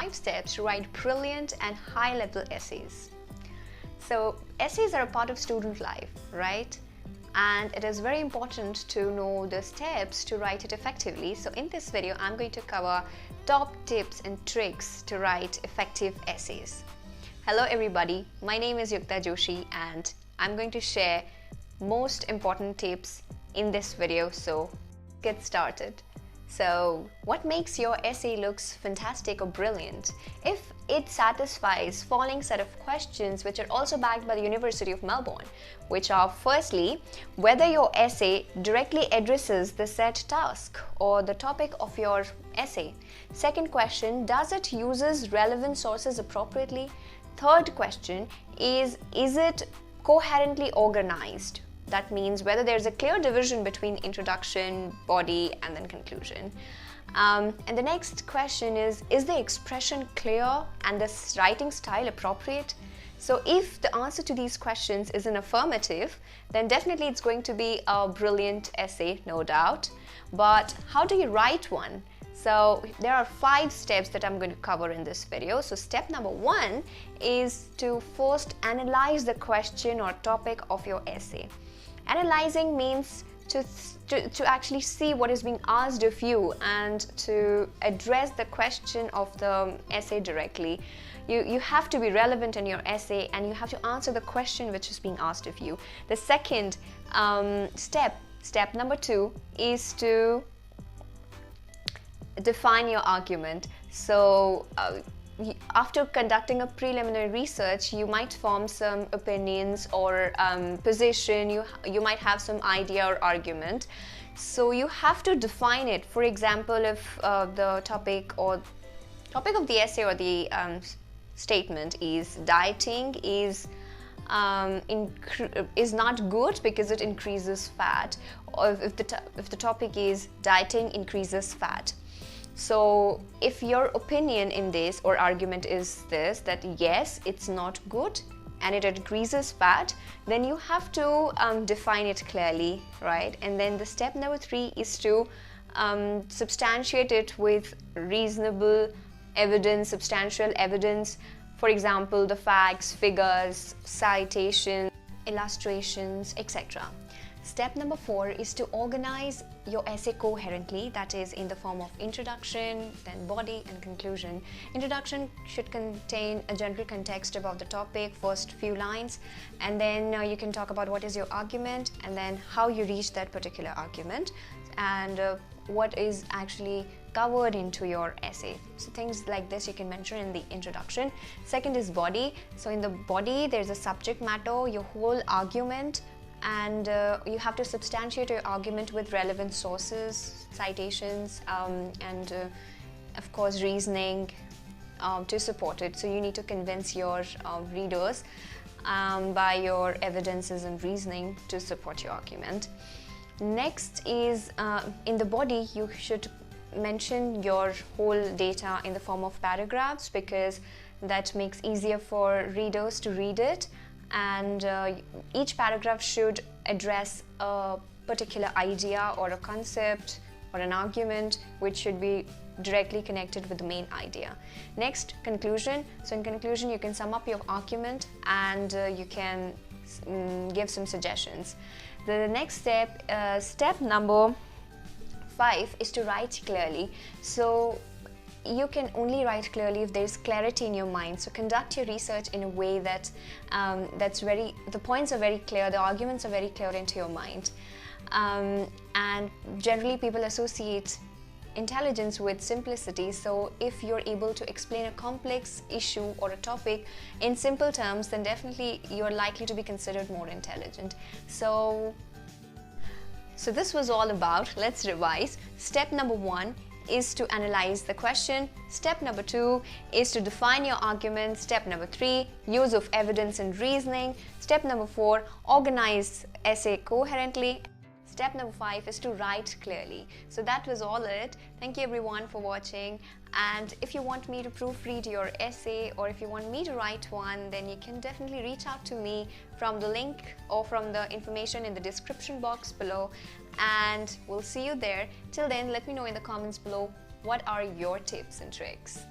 5 steps to write brilliant and high-level essays. So essays are a part of student life, right? And it is very important to know the steps to write it effectively. So in this video, I'm going to cover top tips and tricks to write effective essays. Hello everybody, my name is Yukta Joshi and I'm going to share most important tips in this video, so get started. So what makes your essay looks fantastic or brilliant? If it satisfies following set of questions which are also backed by the University of Melbourne, which are firstly, whether your essay directly addresses the set task or the topic of your essay. Second question, does it uses relevant sources appropriately? Third question is it coherently organized? That means whether there's a clear division between introduction, body, and then conclusion. And the next question is the expression clear and the writing style appropriate? So if the answer to these questions is an affirmative, then definitely it's going to be a brilliant essay, no doubt. But how do you write one? So there are 5 steps that I'm going to cover in this video. So step number 1 is to first analyze the question or topic of your essay. Analyzing means to actually see what is being asked of you and to address the question of the essay directly. You have to be relevant in your essay and you have to answer the question which is being asked of you. The second step number 2 is to define your argument. So after conducting a preliminary research, you might form some opinions or position, you might have some idea or argument. So you have to define it. For example, if the topic of the essay or the statement is dieting is not good because it increases fat, or if the topic is dieting increases fat. So if your opinion in this or argument is this, that yes, it's not good and it increases fat, then you have to define it clearly, right? And then the step number 3 is to substantiate it with reasonable evidence, substantial evidence. For example, the facts, figures, citations, illustrations, etc. Step number 4 is to organize your essay coherently, that is in the form of introduction, then body and conclusion. Introduction should contain a general context about the topic, first few lines, and then you can talk about what is your argument and then how you reach that particular argument and what is actually covered into your essay. So things like this you can mention in the introduction. Second is body. So in the body there's a subject matter, your whole argument, and you have to substantiate your argument with relevant sources, citations, and of course reasoning to support it. So you need to convince your readers by your evidences and reasoning to support your argument. Next is in the body you should mention your whole data in the form of paragraphs because that makes easier for readers to read it. And each paragraph should address a particular idea or a concept or an argument which should be directly connected with the main idea. Next, conclusion. So in conclusion you can sum up your argument and you can give some suggestions. The next step, step number 5, is to write clearly. So you can only write clearly if there is clarity in your mind. So conduct your research in a way that the points are very clear, the arguments are very clear into your mind. And generally people associate intelligence with simplicity. So if you're able to explain a complex issue or a topic in simple terms, then definitely you're likely to be considered more intelligent. So this was all about. Let's revise. Step number 1 is to analyze the question. Step number 2 is to define your argument. Step number 3, use of evidence and reasoning. Step number 4, organize essay coherently. Step number 5 is to write clearly. So that was all it. Thank you everyone for watching, and if you want me to proofread your essay or if you want me to write one, then you can definitely reach out to me from the link or from the information in the description box below, and we'll see you there. Till then, let me know in the comments below what are your tips and tricks.